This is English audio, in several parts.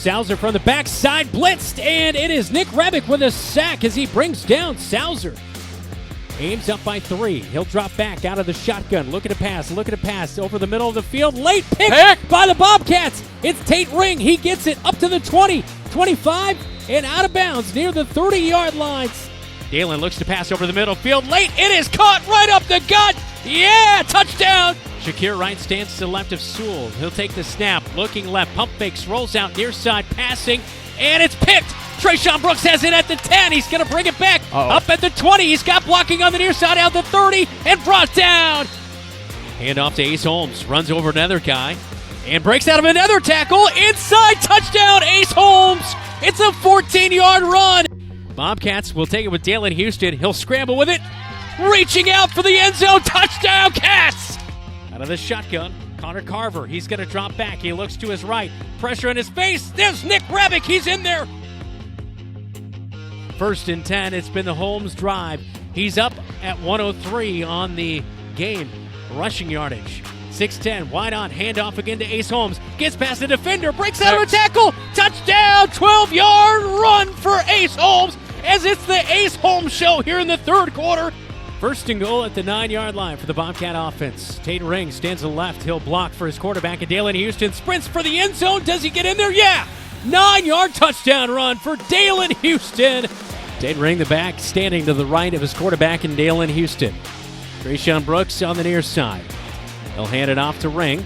Sauser from the backside, blitzed, and it is Nick Rebick with a sack as he brings down Sauser. Ames up by 3. He'll drop back out of the shotgun. Looking to pass over the middle of the field. Late pick by the Bobcats. It's Tate Ring. He gets it up to the 20, 25, and out of bounds near the 30-yard lines. Dalen looks to pass over the middle field. Late. It is caught right up the gut. Yeah, touchdown. Shakir Wright stands to the left of Sewell. He'll take the snap. Looking left. Pump fakes. Rolls out near side. Passing. And it's picked. Trayshawn Brooks has it at the 10. He's going to bring it back up at the 20. He's got blocking on the near side out the 30 and brought down. Hand off to Ace Holmes. Runs over another guy and breaks out of another tackle. Inside touchdown, Ace Holmes. It's a 14-yard run. Bobcats will take it with Dalen Houston. He'll scramble with it. Reaching out for the end zone. Touchdown, Cats. Out of the shotgun, Connor Carver. He's going to drop back. He looks to his right. Pressure in his face. There's Nick Rebick. He's in there. 1st and 10. It's been the Holmes drive. He's up at 103 on the game. Rushing yardage. 6-10. Wide on. Handoff again to Ace Holmes. Gets past the defender. Breaks out of a tackle. Touchdown. 12-yard run for Ace Holmes as it's the Ace Holmes show here in the third quarter. 1st and goal at the 9-yard line for the Bobcat offense. Tate Ring stands to the left. He'll block for his quarterback. And Dalen Houston sprints for the end zone. Does he get in there? Yeah. 9-yard touchdown run for Dalen Houston. Tate Ring, the back, standing to the right of his quarterback in Dalen Houston. Trayshawn Brooks on the near side. He'll hand it off to Ring.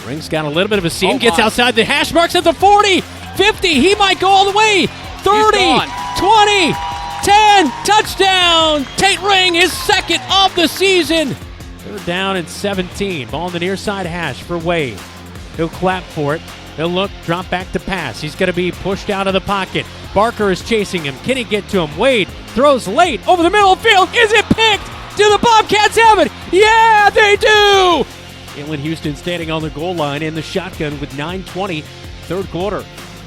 Ring's got a little bit of a seam. Gets outside the hash marks at the 40, 50. He might go all the way. 30, 20, 10. Touchdown. Tate Ring, his second of the season. They're down at 17. Ball on the near side hash for Wade. He'll clap for it. He'll look, drop back to pass. He's going to be pushed out of the pocket. Barker is chasing him. Can he get to him? Wade throws late over the middle of the field. Is it picked? Do the Bobcats have it? Yeah, they do! Dalen Houston standing on the goal line in the shotgun with 9:20, third quarter.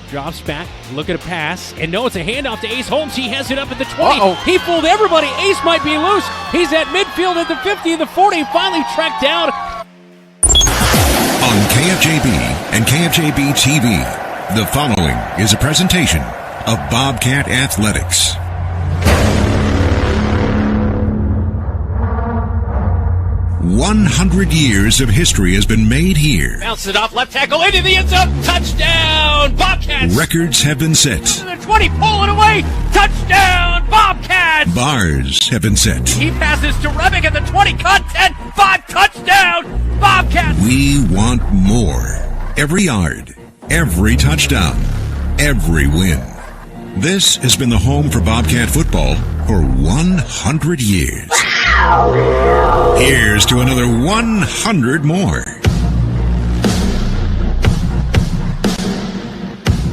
Drops back, looking to pass, and no, it's a handoff to Ace Holmes. He has it up at the 20. He fooled everybody. Ace might be loose. He's at midfield at the 50, the 40, finally tracked down. On KFJB and KFJB-TV, the following is a presentation of Bobcat Athletics. "100 years of history has been made here. Bounce it off, left tackle into the end zone. Touchdown, Bobcats. Records have been set. To the 20, pull it away. Touchdown, Bobcats. Bars have been set. He passes to Rebick at the 20, cut 10, 5, touchdown, Bobcats. We want more. Every yard, every touchdown, every win. This has been the home for Bobcat football for 100 years. Here's to another 100 more.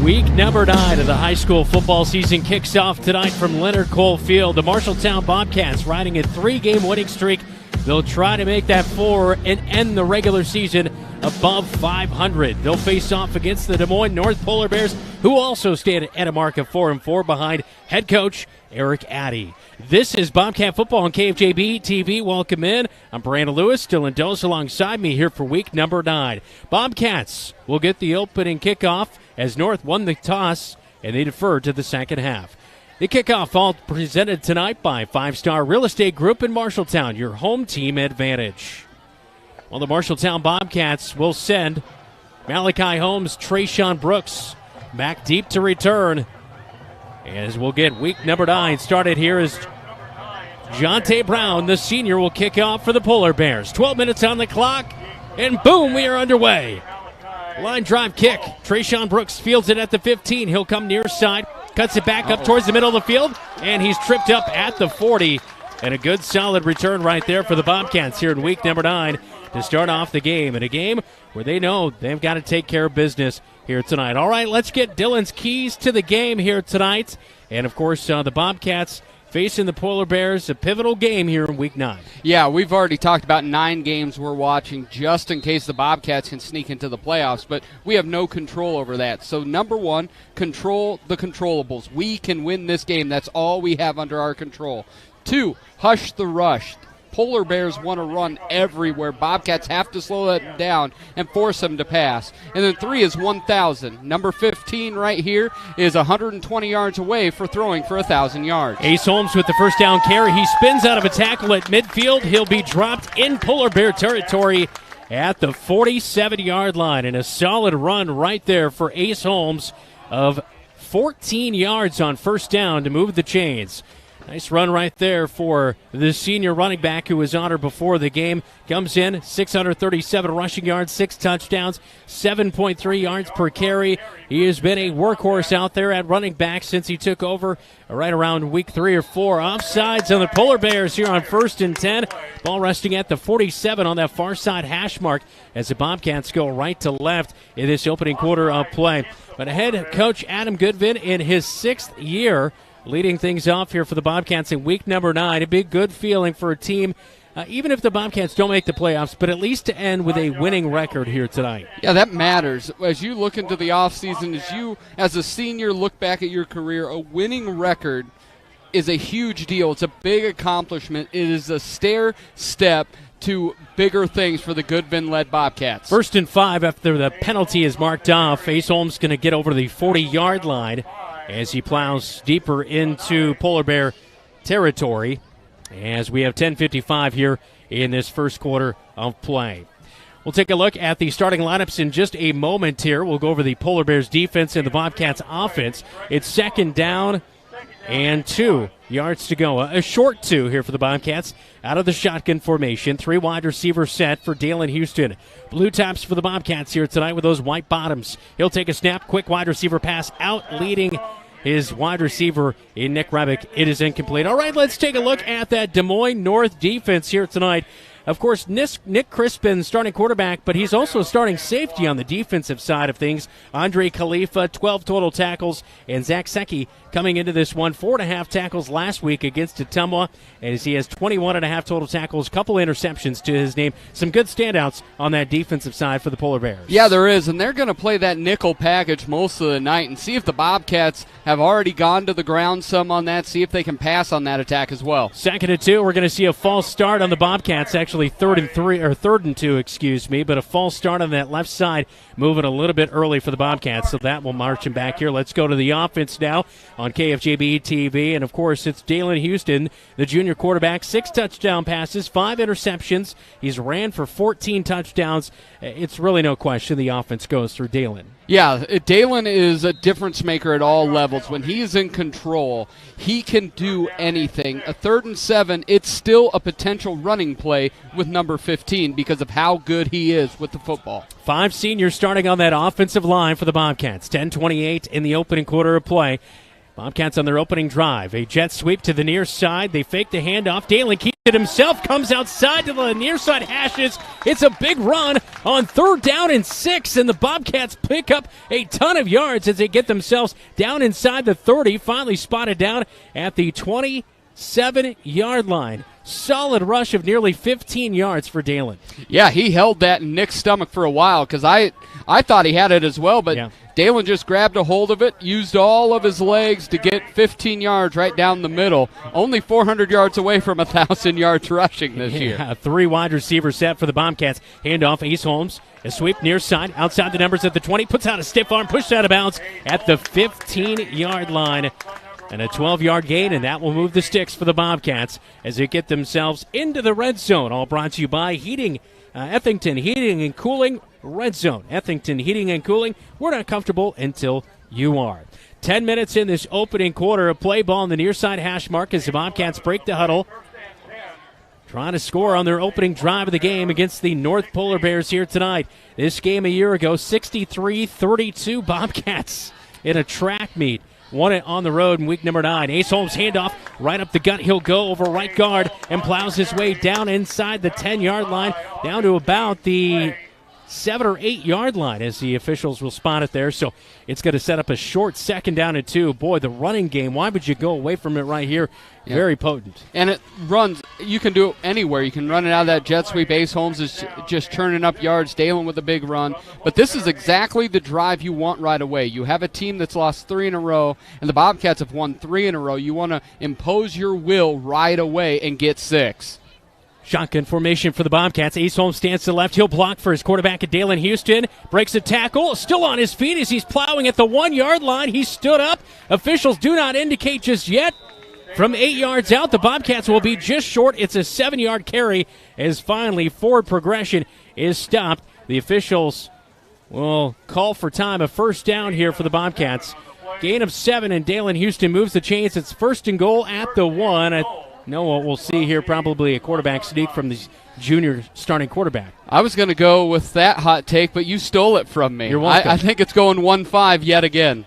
Week number 9 of the high school football season kicks off tonight from Leonard Cole Field. The Marshalltown Bobcats riding a 3-game winning streak. They'll try to make that 4 and end the regular season above 500. They'll face off against the Des Moines North Polar Bears, who also stand at a mark of 4-4 behind head coach Eric Addy. This is Bobcat Football on KFJB-TV. Welcome in. I'm Brandon Lewis. Dylan Dose alongside me here for week number 9. Bobcats will get the opening kickoff as North won the toss, and they defer to the second half. The kickoff all presented tonight by 5-Star Real Estate Group in Marshalltown, your home team advantage. Well, the Marshalltown Bobcats will send Malachi Holmes, Trayshawn Brooks back deep to return. As we'll get week number 9 started here as Jonte Brown, the senior, will kick off for the Polar Bears. 12 minutes on the clock, and boom, we are underway. Line drive kick. Trayshawn Brooks fields it at the 15. He'll come near side, cuts it back up towards the middle of the field, and he's tripped up at the 40. And a good solid return right there for the Bobcats here in week number 9 to start off the game. In a game where they know they've got to take care of business here tonight. All right, let's get Dylan's keys to the game here tonight. And, of course, the Bobcats facing the Polar Bears, a pivotal game here in week 9. Yeah, we've already talked about 9 games we're watching just in case the Bobcats can sneak into the playoffs, but we have no control over that. So, number 1, control the controllables. We can win this game. That's all we have under our control. 2, hush the rush. Polar Bears want to run everywhere. Bobcats have to slow that down and force them to pass. And then 3 is 1,000. Number 15 right here is 120 yards away for throwing for 1,000 yards. Ace Holmes with the first down carry. He spins out of a tackle at midfield. He'll be dropped in Polar Bear territory at the 47-yard line. And a solid run right there for Ace Holmes of 14 yards on first down to move the chains. Nice run right there for the senior running back who was honored before the game. Comes in, 637 rushing yards, 6 touchdowns, 7.3 yards per carry. He has been a workhorse out there at running back since he took over right around week 3 or 4. Offsides on the Polar Bears here on 1st and 10. Ball resting at the 47 on that far side hash mark as the Bobcats go right to left in this opening quarter of play. But ahead coach Adam Goodvin in his 6th year leading things off here for the Bobcats in week number 9. A big good feeling for a team, even if the Bobcats don't make the playoffs, but at least to end with a winning record here tonight. Yeah, that matters. As you look into the offseason, as you, as a senior, look back at your career, a winning record is a huge deal. It's a big accomplishment. It is a stair step to bigger things for the Goodvin-led Bobcats. 1st and 5 after the penalty is marked off. Ace Holmes going to get over the 40-yard line as he plows deeper into Polar Bear territory as we have 10:55 here in this first quarter of play. We'll take a look at the starting lineups in just a moment here. We'll go over the Polar Bears defense and the Bobcats offense. It's 2nd down and 2 yards to go. A short 2 here for the Bobcats out of the shotgun formation. 3 wide receiver set for Dalen Houston. Blue tops for the Bobcats here tonight with those white bottoms. He'll take a snap, quick wide receiver pass out, leading his wide receiver in Nick Rebick. It is incomplete. All right, let's take a look at that Des Moines North defense here tonight. Of course, Nick Crispin starting quarterback, but he's also starting safety on the defensive side of things. Andre Khalifa, 12 total tackles, and Zach Secchi coming into this one, 4.5 tackles last week against Ottumwa, as he has 21.5 total tackles, couple interceptions to his name. Some good standouts on that defensive side for the Polar Bears. Yeah, there is, and they're going to play that nickel package most of the night and see if the Bobcats have already gone to the ground some on that, see if they can pass on that attack as well. 2nd and 2, we're going to see a false start on the Bobcats, actually 3rd and 2, but a false start on that left side, moving a little bit early for the Bobcats, so that will march him back here. Let's go to the offense now on KFJB-TV, and of course it's Dalen Houston, the junior quarterback, 6 touchdown passes, 5 interceptions. He's ran for 14 touchdowns. It's really no question the offense goes through Dalen. Yeah, Dalen is a difference maker at all levels. When he is in control, he can do anything. A 3rd and 7, it's still a potential running play with number 15 because of how good he is with the football. 5 seniors starting on that offensive line for the Bobcats. 10:28 in the opening quarter of play. Bobcats on their opening drive. A jet sweep to the near side. They fake the handoff. Dalen keeps it himself. Comes outside to the near side hashes. It's a big run on 3rd down and 6. And the Bobcats pick up a ton of yards as they get themselves down inside the 30. Finally spotted down at the 27-yard line. Solid rush of nearly 15 yards for Dalen. Yeah, he held that in Nick's stomach for a while because I thought he had it as well, but yeah. Dalen just grabbed a hold of it, used all of his legs to get 15 yards right down the middle. Only 400 yards away from 1,000 yards rushing this year. 3 wide receivers set for the Bobcats. Handoff, Ace Holmes. A sweep near side, outside the numbers at the 20. Puts out a stiff arm, pushed out of bounds at the 15-yard line. And a 12-yard gain, and that will move the sticks for the Bobcats as they get themselves into the red zone. All brought to you by Ethington Heating and Cooling. Red Zone. Ethington Heating and Cooling. We're not comfortable until you are. 10 minutes in this opening quarter of play. Ball in the near side hash mark as the Bobcats break the huddle. Trying to score on their opening drive of the game against the North Polar Bears here tonight. This game a year ago, 63-32 Bobcats in a track meet. Won it on the road in week number 9. Ace Holmes handoff right up the gut. He'll go over right guard and plows his way down inside the 10-yard line, down to about the 7 or 8 yard line as the officials will spot it there. So it's going to set up a short 2nd down and 2. Boy, the running game, why would you go away from it right here? Yep. Very potent. And it runs, you can do it anywhere. You can run it out of that jet sweep. Ace Holmes is just turning up yards, Dalen with a big run. But this is exactly the drive you want right away. You have a team that's lost 3 in a row, and the Bobcats have won 3 in a row. You want to impose your will right away and get 6. Shotgun formation for the Bobcats. Ace Holmes stands to the left. He'll block for his quarterback at Dalen Houston. Breaks a tackle. Still on his feet as he's plowing at the 1-yard line. He stood up. Officials do not indicate just yet. From 8 yards out, the Bobcats will be just short. It's a 7-yard carry as finally forward progression is stopped. The officials will call for time. A first down here for the Bobcats. Gain of 7, and Dalen Houston moves the chains. It's 1st and goal at the 1. I know what we'll see here, probably a quarterback sneak from the junior starting quarterback. I was going to go with that hot take, but you stole it from me. You're welcome. I think it's going 1-5 yet again.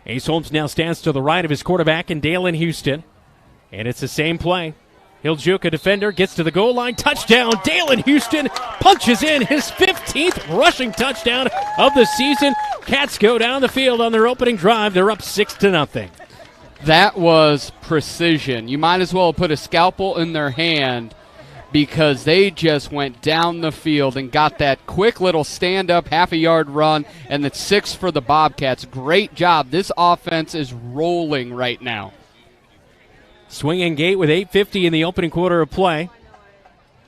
Ace Holmes now stands to the right of his quarterback in Dalen Houston, and it's the same play. He'll juke a defender, gets to the goal line, touchdown. Dalen Houston punches in his 15th rushing touchdown of the season. Cats go down the field on their opening drive. They're up 6-0. That was precision. You might as well put a scalpel in their hand because they just went down the field and got that quick little stand-up half-a-yard run, and it's 6 for the Bobcats. Great job. This offense is rolling right now. Swinging gate with 8:50 in the opening quarter of play.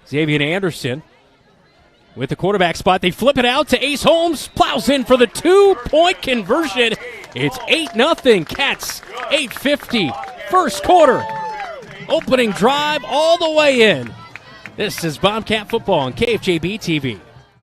Xavier Anderson with the quarterback spot. They flip it out to Ace Holmes. Plows in for the 2-point conversion. It's 8-0. Cats, 8:50. First quarter. Opening drive all the way in. This is Bobcat Football on KFJB-TV.